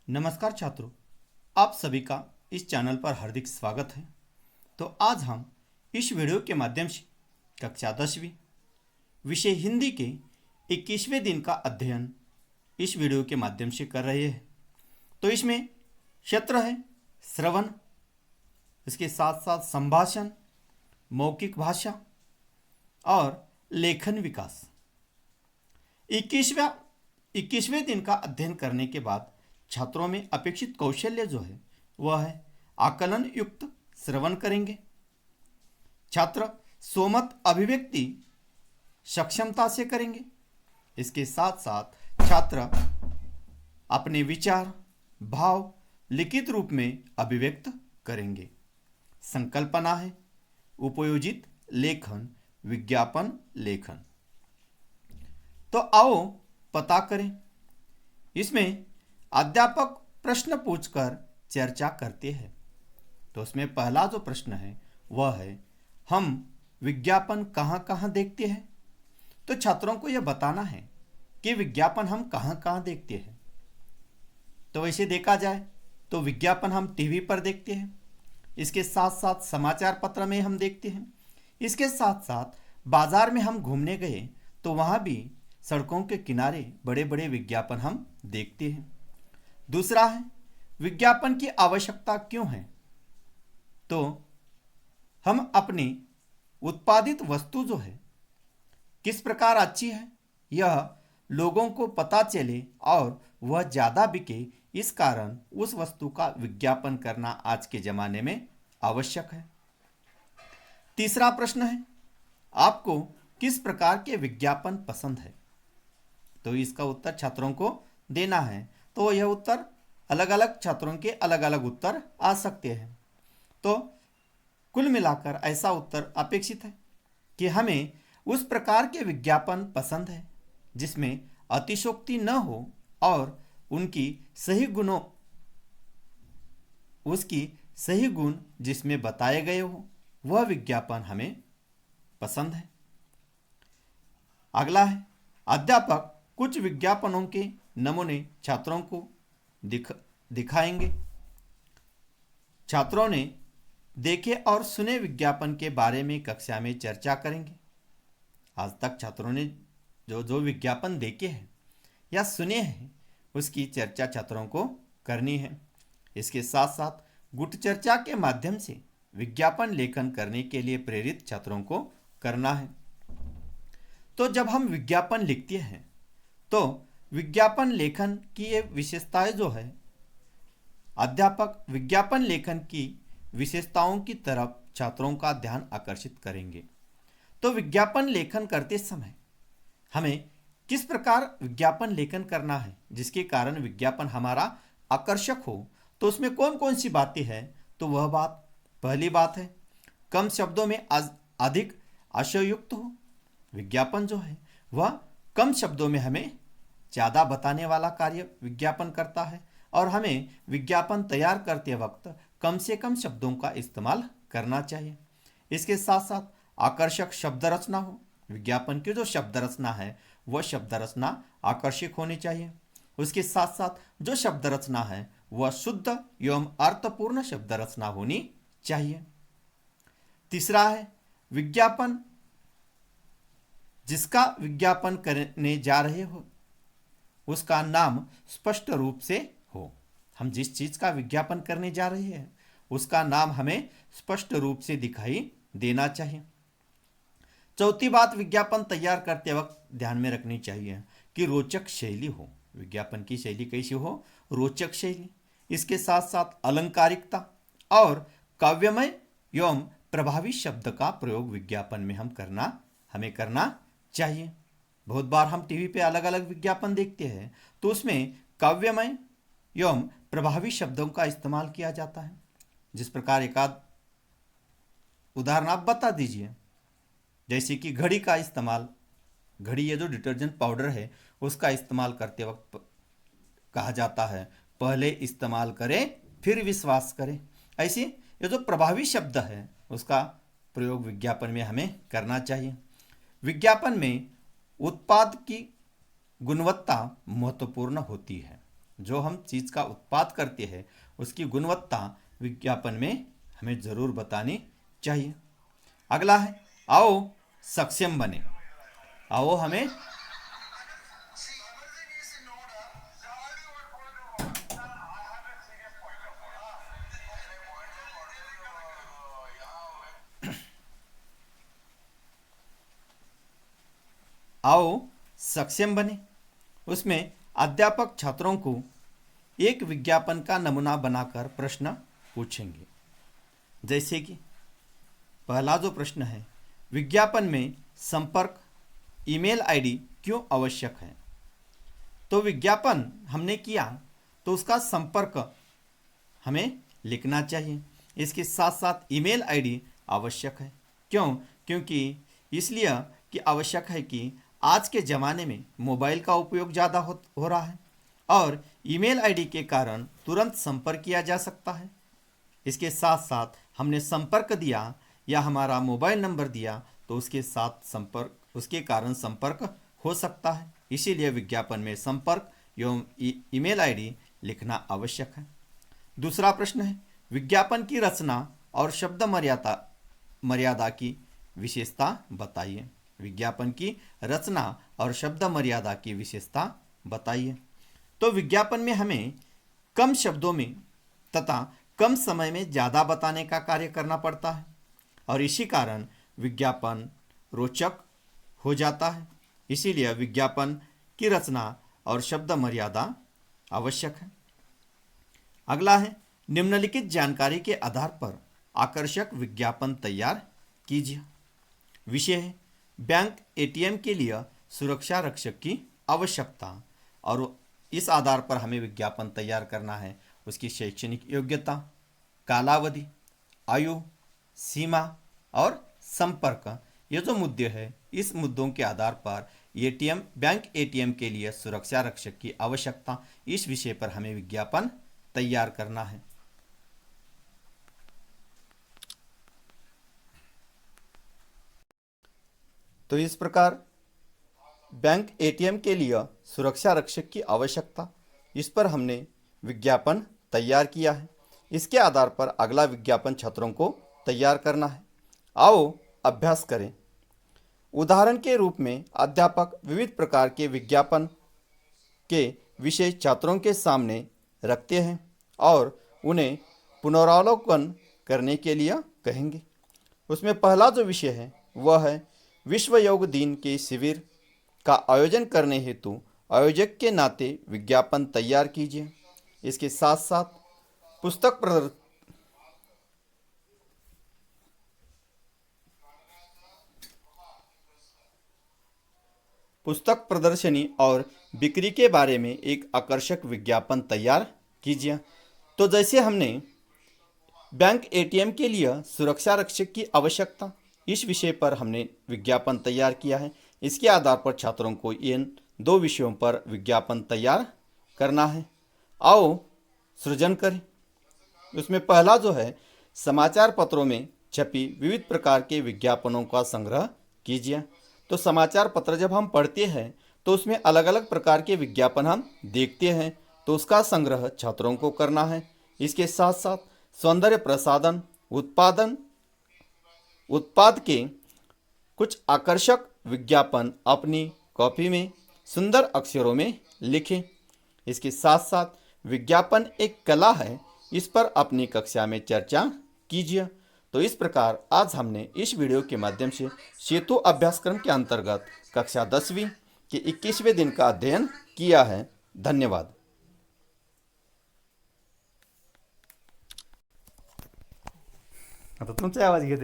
नमस्कार छात्रों, आप सभी का इस चैनल पर हार्दिक स्वागत है। तो आज हम इस वीडियो के माध्यम से कक्षा 10वीं विषय हिंदी के 21वें दिन का अध्ययन इस वीडियो के माध्यम से कर रहे हैं। तो इसमें क्षेत्र है श्रवण, इसके साथ साथ संभाषण, मौखिक भाषा और लेखन विकास। 21वें दिन का अध्ययन करने के बाद छात्रों में अपेक्षित कौशल्य जो है वह है आकलन युक्त श्रवण करेंगे। छात्र स्वमत अभिव्यक्ति सक्षमता से करेंगे। इसके साथ साथ छात्र अपने विचार, भाव लिखित रूप में अभिव्यक्त करेंगे। संकल्पना है उपयोजित लेखन, विज्ञापन लेखन। तो आओ पता करें। इसमें अध्यापक प्रश्न पूछकर चर्चा करते हैं। तो उसमें पहला जो प्रश्न है वह है, हम विज्ञापन कहाँ कहाँ देखते हैं। तो छात्रों को यह बताना है कि विज्ञापन हम कहाँ कहाँ देखते हैं। तो वैसे देखा जाए तो विज्ञापन हम टीवी पर देखते हैं, इसके साथ साथ समाचार पत्र में हम देखते हैं, इसके साथ साथ बाजार में हम घूमने गए तो वहाँ भी सड़कों के किनारे बड़े बड़े विज्ञापन हम देखते हैं। दूसरा है, विज्ञापन की आवश्यकता क्यों है। तो हम अपनी उत्पादित वस्तु जो है किस प्रकार अच्छी है यह लोगों को पता चले और वह ज़्यादा बिके, इस कारण उस वस्तु का विज्ञापन करना आज के ज़माने में आवश्यक है। तीसरा प्रश्न है, आपको किस प्रकार के विज्ञापन पसंद है। तो इसका उत्तर छात्रों को देना है। तो यह उत्तर अलग अलग छात्रों के अलग अलग उत्तर आ सकते हैं। तो कुल मिलाकर ऐसा उत्तर अपेक्षित है कि हमें उस प्रकार के विज्ञापन पसंद है जिसमें अतिशयोक्ति न हो और उसकी सही गुण जिसमें बताए गए हो वह विज्ञापन हमें पसंद है। अगला है, अध्यापक कुछ विज्ञापनों के नमूने छात्रों को दिखाएंगे। छात्रों ने देखे और सुने विज्ञापन के बारे में कक्षा में चर्चा करेंगे। आज तक छात्रों ने जो विज्ञापन देखे हैं या सुने हैं उसकी चर्चा छात्रों को करनी है। इसके साथ साथ गुट चर्चा के माध्यम से विज्ञापन लेखन करने के लिए प्रेरित छात्रों को करना है। तो जब हम विज्ञापन लिखते हैं तो विज्ञापन लेखन की ये विशेषताएं जो है, अध्यापक विज्ञापन लेखन की विशेषताओं की तरफ छात्रों का ध्यान आकर्षित करेंगे। तो विज्ञापन लेखन करते समय हमें किस प्रकार विज्ञापन लेखन करना है जिसके कारण विज्ञापन हमारा आकर्षक हो। तो उसमें कौन कौन सी बातें हैं। तो वह बात, पहली बात है, कम शब्दों में अधिक आशययुक्त हो। विज्ञापन जो है वह कम शब्दों में हमें ज़्यादा बताने वाला कार्य विज्ञापन करता है और हमें विज्ञापन तैयार करते वक्त कम से कम शब्दों का इस्तेमाल करना चाहिए। इसके साथ साथ आकर्षक शब्द रचना हो। विज्ञापन की जो शब्द रचना है वह शब्द रचना आकर्षक होनी चाहिए। उसके साथ साथ जो शब्द रचना है वह शुद्ध एवं अर्थपूर्ण शब्द रचना होनी चाहिए। तीसरा है, विज्ञापन जिसका विज्ञापन करने जा रहे हो उसका नाम स्पष्ट रूप से हो। हम जिस चीज़ का विज्ञापन करने जा रहे हैं उसका नाम हमें स्पष्ट रूप से दिखाई देना चाहिए। चौथी बात, विज्ञापन तैयार करते वक्त ध्यान में रखनी चाहिए कि रोचक शैली हो। विज्ञापन की शैली कैसी हो, रोचक शैली। इसके साथ साथ अलंकारिकता और काव्यमय एवं प्रभावी शब्द का प्रयोग विज्ञापन में हमें करना चाहिए। बहुत बार हम टीवी पे अलग अलग विज्ञापन देखते हैं तो उसमें काव्यमय एवं प्रभावी शब्दों का इस्तेमाल किया जाता है। जिस प्रकार एक आध उदाहरण आप बता दीजिए। जैसे कि घड़ी का इस्तेमाल, घड़ी ये जो डिटर्जेंट पाउडर है उसका इस्तेमाल करते वक्त कहा जाता है, पहले इस्तेमाल करें फिर विश्वास करें। ऐसे ये जो प्रभावी शब्द है उसका प्रयोग विज्ञापन में हमें करना चाहिए। विज्ञापन में उत्पाद की गुणवत्ता महत्वपूर्ण होती है। जो हम चीज़ का उत्पाद करते हैं उसकी गुणवत्ता विज्ञापन में हमें ज़रूर बतानी चाहिए। अगला है आओ सक्षम बने। आओ हमें आओ सक्षम बने। उसमें अध्यापक छात्रों को एक विज्ञापन का नमूना बनाकर प्रश्न पूछेंगे। जैसे कि पहला जो प्रश्न है, विज्ञापन में संपर्क ईमेल आईडी क्यों आवश्यक है? तो विज्ञापन हमने किया तो उसका संपर्क हमें लिखना चाहिए। इसके साथ साथ ईमेल आईडी आवश्यक है। क्यों? क्योंकि इसलिए कि आवश्यक है कि आज के ज़माने में मोबाइल का उपयोग ज़्यादा हो रहा है और ईमेल आईडी के कारण तुरंत संपर्क किया जा सकता है। इसके साथ साथ हमने संपर्क दिया या हमारा मोबाइल नंबर दिया तो उसके साथ संपर्क उसके कारण संपर्क हो सकता है। इसीलिए विज्ञापन में संपर्क एवं ईमेल आईडी लिखना आवश्यक है। दूसरा प्रश्न है, विज्ञापन की रचना और शब्द मर्यादा की विशेषता बताइए। विज्ञापन की रचना और शब्द मर्यादा की विशेषता बताइए। तो विज्ञापन में हमें कम शब्दों में तथा कम समय में ज़्यादा बताने का कार्य करना पड़ता है और इसी कारण विज्ञापन रोचक हो जाता है। इसीलिए विज्ञापन की रचना और शब्द मर्यादा आवश्यक है। अगला है, निम्नलिखित जानकारी के आधार पर आकर्षक विज्ञापन तैयार कीजिए। विषय है, बैंक एटीएम के लिए सुरक्षा रक्षक की आवश्यकता और इस आधार पर हमें विज्ञापन तैयार करना है। उसकी शैक्षणिक योग्यता, कालावधि, आयु सीमा और संपर्क, ये जो मुद्दे हैं इस मुद्दों के आधार पर बैंक एटीएम के लिए सुरक्षा रक्षक की आवश्यकता, इस विषय पर हमें विज्ञापन तैयार करना है। तो इस प्रकार बैंक एटीएम के लिए सुरक्षा रक्षक की आवश्यकता, इस पर हमने विज्ञापन तैयार किया है। इसके आधार पर अगला विज्ञापन छात्रों को तैयार करना है। आओ अभ्यास करें। उदाहरण के रूप में अध्यापक विविध प्रकार के विज्ञापन के विषय छात्रों के सामने रखते हैं और उन्हें पुनरावलोकन करने के लिए कहेंगे। उसमें पहला जो विषय है वह है विश्व योग दिन के शिविर का आयोजन करने हेतु आयोजक के नाते विज्ञापन तैयार कीजिए। इसके साथ साथ पुस्तक प्रदर्शनी और बिक्री के बारे में एक आकर्षक विज्ञापन तैयार कीजिए। तो जैसे हमने बैंक एटीएम के लिए सुरक्षा रक्षक की आवश्यकता, इस विषय पर हमने विज्ञापन तैयार किया है। इसके आधार पर छात्रों को इन दो विषयों पर विज्ञापन तैयार करना है। आओ सृजन करें। उसमें पहला जो है, समाचार पत्रों में छपी विविध प्रकार के विज्ञापनों का संग्रह कीजिए। तो समाचार पत्र जब हम पढ़ते हैं तो उसमें अलग अलग प्रकार के विज्ञापन हम देखते हैं, तो उसका संग्रह छात्रों को करना है। इसके साथ साथ सौंदर्य प्रसाधन उत्पाद के कुछ आकर्षक विज्ञापन अपनी कॉपी में सुंदर अक्षरों में लिखें। इसके साथ साथ विज्ञापन एक कला है, इस पर अपनी कक्षा में चर्चा कीजिए। तो इस प्रकार आज हमने इस वीडियो के माध्यम से सेतु अभ्यासक्रम के अंतर्गत कक्षा 10वीं के 21वें दिन का अध्ययन किया है। धन्यवाद। आता तुमचा आवाज घेते।